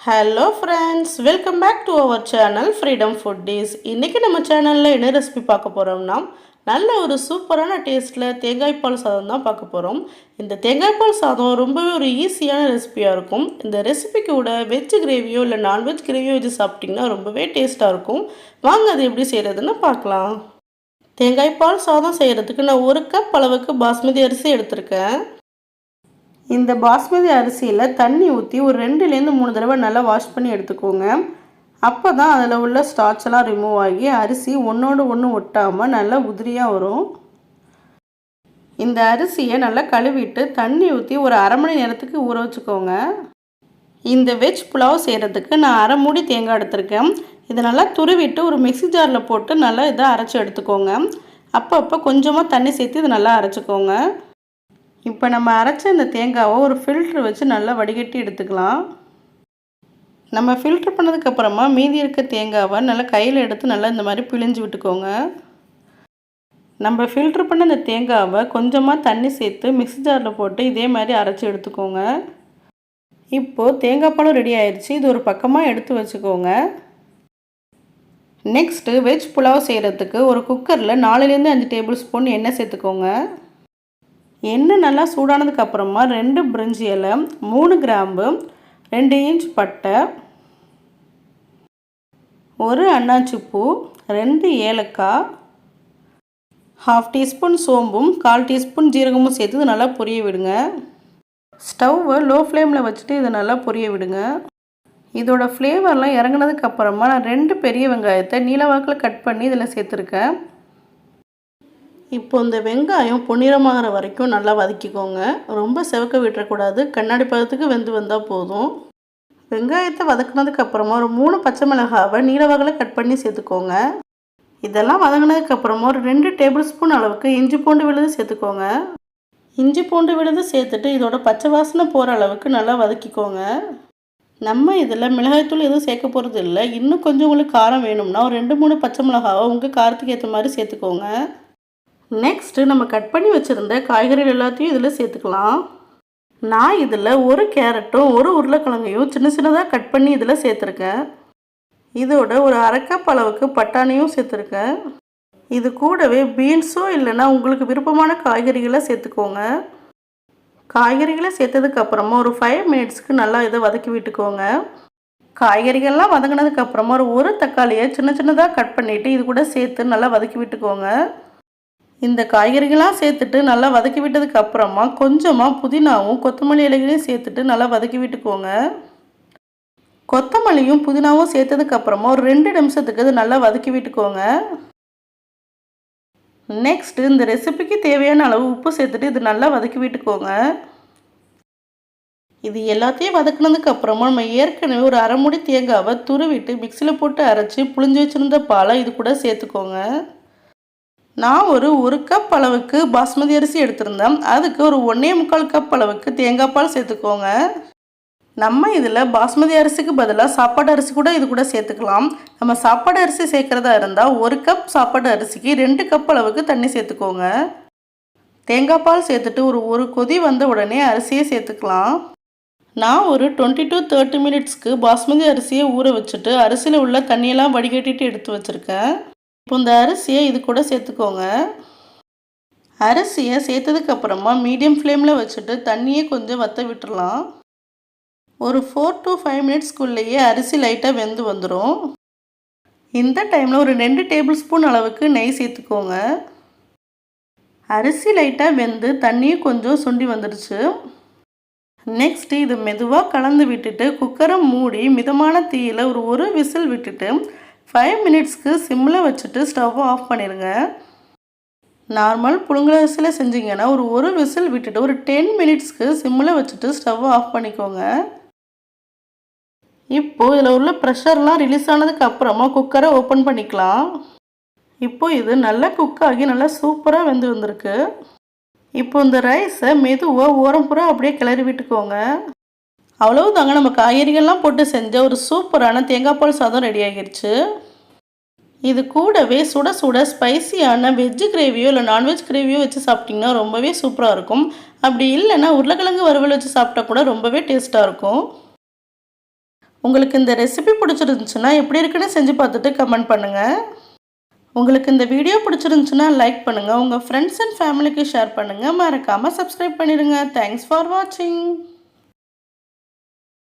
Hello friends, welcome back to our channel freedom foodies. இன்றைக்கி நம்ம சேனலில் என்ன ரெசிபி பார்க்க போகிறோம்னா, நல்ல ஒரு சூப்பரான டேஸ்ட்டில் தேங்காய் பால் சாதம் தான் பார்க்க போகிறோம். இந்த தேங்காய் பால் சாதம் ரொம்பவே ஒரு ஈஸியான ரெசிபியாக இருக்கும். இந்த ரெசிபிக்கு கூட வெஜ் கிரேவியோ இல்லை நான்வெஜ் கிரேவியோ வச்சு சாப்பிட்டிங்கன்னா ரொம்பவே டேஸ்ட்டாக இருக்கும். வாங்க அது எப்படி செய்கிறதுன்னு பார்க்கலாம். தேங்காய் பால் சாதம் செய்கிறதுக்கு நான் 1 கப் அளவுக்கு பாஸ்மதி அரிசி எடுத்திருக்கேன். இந்த பாஸ்மதி அரிசியில் தண்ணி ஊற்றி ஒரு 2லேருந்து 3 தடவை நல்லா வாஷ் பண்ணி எடுத்துக்கோங்க. அப்போ தான் அதில் உள்ள ஸ்டார்ச்செல்லாம் ரிமூவ் ஆகி அரிசி ஒன்றோடு ஒன்று ஒட்டாமல் நல்லா உதிரியாக வரும். இந்த அரிசியை நல்லா கழுவிட்டு தண்ணி ஊற்றி ஒரு அரை மணி நேரத்துக்கு ஊற வச்சுக்கோங்க. இந்த வெஜ் புலாவ் செய்கிறதுக்கு நான் 1/2 மூடி தேங்காய் எடுத்திருக்கேன். இதை நல்லா துருவிட்டு ஒரு மிக்ஸி ஜாரில் போட்டு நல்லா இதை அரைச்சி எடுத்துக்கோங்க. அப்பப்போ கொஞ்சமாக தண்ணி சேர்த்து இதை நல்லா அரைச்சிக்கோங்க. இப்போ நம்ம அரைச்ச இந்த தேங்காவை ஒரு ஃபில்ட்ரு வச்சு நல்லா வடிகட்டி எடுத்துக்கலாம். நம்ம ஃபில்ட்ரு பண்ணதுக்கப்புறமா மீதி இருக்க தேங்காவை நல்லா கையில் எடுத்து நல்லா இந்த மாதிரி பிழிஞ்சு விட்டுக்கோங்க. நம்ம ஃபில்ட்ரு பண்ண இந்த தேங்காவை கொஞ்சமாக தண்ணி சேர்த்து மிக்ஸி ஜாரில் போட்டு இதே மாதிரி அரைச்சி எடுத்துக்கோங்க. இப்போது தேங்காய் பாலும் ரெடி ஆயிடுச்சு. இது ஒரு பக்கமாக எடுத்து வச்சுக்கோங்க. நெக்ஸ்ட்டு வெஜ் புலாவ் செய்கிறதுக்கு ஒரு குக்கரில் 4லேருந்து 5 டேபிள் ஸ்பூன் எண்ணெய் சேர்த்துக்கோங்க. எண்ணெய் நல்லா சூடானதுக்கப்புறமா 2 பிரிஞ்சி இலை, 3 கிராம்பு, 2 இன்ச் பட்டை, 1 அன்னாச்சிப்பூ, 2 ஏலக்காய், 1/2 டீஸ்பூன் சோம்பும் 1/4 டீஸ்பூன் ஜீரகமும் சேர்த்து நல்லா பொரிய விடுங்க. ஸ்டவ்வை லோ ஃப்ளேமில் வச்சுட்டு இதை நல்லா பொரிய விடுங்க. இதோட ஃப்ளேவர்லாம் இறங்கினதுக்கப்புறமா நான் 2 பெரிய வெங்காயத்தை நீளவாக்கில் கட் பண்ணி இதில் சேர்த்துருக்கேன். இப்போ இந்த வெங்காயம் பொன்னிறமாகிற வரைக்கும் நல்லா வதக்கிக்கோங்க. ரொம்ப செவக்க விட்டுறக்கூடாது. கண்ணாடி பதத்துக்கு வெந்து வந்தால் போதும். வெங்காயத்தை வதக்கினதுக்கப்புறமா ஒரு 3 பச்சை மிளகாவை நீளவாக்கில் கட் பண்ணி சேர்த்துக்கோங்க. இதெல்லாம் வதங்கினதுக்கப்புறமா ஒரு 2 டேபிள் ஸ்பூன் அளவுக்கு இஞ்சி பூண்டு விழுது சேர்த்துக்கோங்க. இஞ்சி பூண்டு விழுது சேர்த்துட்டு இதோட பச்சை வாசனை போகிற அளவுக்கு நல்லா வதக்கிக்கோங்க. நம்ம இதில் மிளகாய்த்தூள் எதுவும் சேர்க்க போகிறது இல்லை. இன்னும் கொஞ்சம் உங்களுக்கு காரம் வேணும்னா ஒரு 2-3 பச்சை மிளகாவை உங்கள் காரத்துக்கு ஏற்ற மாதிரி சேர்த்துக்கோங்க. நெக்ஸ்ட்டு நம்ம கட் பண்ணி வச்சுருந்த காய்கறிகள் எல்லாத்தையும் இதில் சேர்த்துக்கலாம். நான் இதில் 1 கேரட்டும் 1 உருளைக்கிழங்கையும் சின்ன சின்னதாக கட் பண்ணி இதில் சேர்த்துருக்கேன். இதோட ஒரு 1/2 கப் அளவுக்கு பட்டாணியும் சேர்த்துருக்கேன். இது கூடவே பீன்ஸோ இல்லைன்னா உங்களுக்கு விருப்பமான காய்கறிகளை சேர்த்துக்கோங்க. காய்கறிகளை சேர்த்ததுக்கப்புறமா ஒரு 5 மினிட்ஸ்க்கு நல்லா இதை வதக்கி விட்டுக்கோங்க. காய்கறிகள்லாம் வதங்கினதுக்கப்புறமா ஒரு தக்காளியை சின்ன சின்னதாக கட் பண்ணிவிட்டு இது கூட சேர்த்து நல்லா வதக்கி விட்டுக்கோங்க. இந்த காய்கறிகளாம் சேர்த்துட்டு நல்லா வதக்கி விட்டதுக்கு அப்புறமா கொஞ்சமாக புதினாவும் கொத்தமல்லி இலைகளையும் சேர்த்துட்டு நல்லா வதக்கி விட்டுக்கோங்க. கொத்தமல்லியும் புதினாவும் சேர்த்ததுக்கப்புறமா ஒரு 2 நிமிஷத்துக்கு இது நல்லா வதக்கி விட்டுக்கோங்க. நெக்ஸ்ட்டு இந்த ரெசிபிக்கு தேவையான அளவு உப்பு சேர்த்துட்டு இது நல்லா வதக்கி விட்டுக்கோங்க. இது எல்லாத்தையும் வதக்கினதுக்கப்புறமா நம்ம ஏற்கனவே ஒரு 1/2 மூடி தேங்காவை துருவிட்டு மிக்சியில் போட்டு அரைச்சி புளிஞ்சு வச்சுருந்த பாலை இது கூட சேர்த்துக்கோங்க. நான் ஒரு 1 கப் அளவுக்கு பாஸ்மதி அரிசி எடுத்திருந்தேன். அதுக்கு ஒரு 1.25 கப் அளவுக்கு தேங்காய் பால் சேர்த்துக்கோங்க. நம்ம இதில் பாஸ்மதி அரிசிக்கு பதிலாக சாப்பாடு அரிசி கூட இது கூட சேர்த்துக்கலாம். நம்ம சாப்பாடு அரிசி சேர்க்குறதா இருந்தால் 1 கப் சாப்பாடு அரிசிக்கு 2 கப் அளவுக்கு தண்ணி சேர்த்துக்கோங்க. தேங்காய் பால் சேர்த்துட்டு ஒரு கொதி வந்த உடனே அரிசியை சேர்த்துக்கலாம். நான் ஒரு 20 to 30 மினிட்ஸ்க்கு பாஸ்மதி அரிசியை ஊற வச்சுட்டு அரிசியில் உள்ள தண்ணியெல்லாம் வடிகட்டிட்டு எடுத்து வச்சுருக்கேன். இப்போ இந்த அரிசியை இது கூட சேர்த்துக்கோங்க. அரிசியை சேர்த்ததுக்கப்புறமா மீடியம் ஃப்ளேமில் வச்சுட்டு தண்ணியை கொஞ்சம் வற்ற விட்டுடலாம். ஒரு 4 to 5 மினிட்ஸ்க்குள்ளேயே அரிசி லைட்டாக வெந்து வந்துடும். இந்த டைமில் ஒரு 2 டேபிள் ஸ்பூன் அளவுக்கு நெய் சேர்த்துக்கோங்க. அரிசி லைட்டாக வெந்து தண்ணியும் கொஞ்சம் சுண்டி வந்துடுச்சு. நெக்ஸ்ட்டு இது மெதுவாக கலந்து விட்டுட்டு குக்கரை மூடி மிதமான தீயில் ஒரு விசில் விட்டுட்டு 5 மினிட்ஸ்க்கு சிம்மில் வச்சுட்டு ஸ்டவ்வை ஆஃப் பண்ணிடுங்க. நார்மல் புழுங்கலரிசியில் செஞ்சிங்கன்னா ஒரு விசில் விட்டுட்டு ஒரு 10 மினிட்ஸ்க்கு சிம்மில் வச்சுட்டு ஸ்டவ்வை ஆஃப் பண்ணிக்கோங்க. இப்போது இதில் உள்ள ப்ரெஷர்லாம் ரிலீஸ் ஆனதுக்கு அப்புறமா குக்கரை ஓப்பன் பண்ணிக்கலாம். இப்போது இது நல்லா குக் ஆகி நல்லா சூப்பராக வெந்து வந்திருக்கு. இப்போ இந்த ரைஸை மெதுவாக ஓரம் பூரா அப்படியே கிளறி விட்டுக்கோங்க. அவ்வளவுதாங்க, நம்ம காய்கறிகள்லாம் போட்டு செஞ்ச ஒரு சூப்பரான தேங்காய் பால் சாதம் ரெடி ஆகிடுச்சு. இது கூடவே சுட சுட ஸ்பைசியான வெஜ்ஜு கிரேவியோ இல்லை நான்வெஜ் கிரேவியோ வச்சு சாப்பிட்டிங்கன்னா ரொம்பவே சூப்பராக இருக்கும். அப்படி இல்லைன்னா உருளைக்கிழங்கு வறுவல் வச்சு சாப்பிட்டா கூட ரொம்பவே டேஸ்ட்டாக இருக்கும். உங்களுக்கு இந்த ரெசிபி பிடிச்சிருந்துச்சுன்னா எப்படி இருக்குன்னு செஞ்சு பார்த்துட்டு கமெண்ட் பண்ணுங்கள். உங்களுக்கு இந்த வீடியோ பிடிச்சிருந்துச்சுன்னா லைக் பண்ணுங்கள், உங்கள் ஃப்ரெண்ட்ஸ் அண்ட் ஃபேமிலிக்கு ஷேர் பண்ணுங்கள், மறக்காமல் சப்ஸ்கிரைப் பண்ணிடுங்க. தேங்க்ஸ் ஃபார் வாட்சிங்.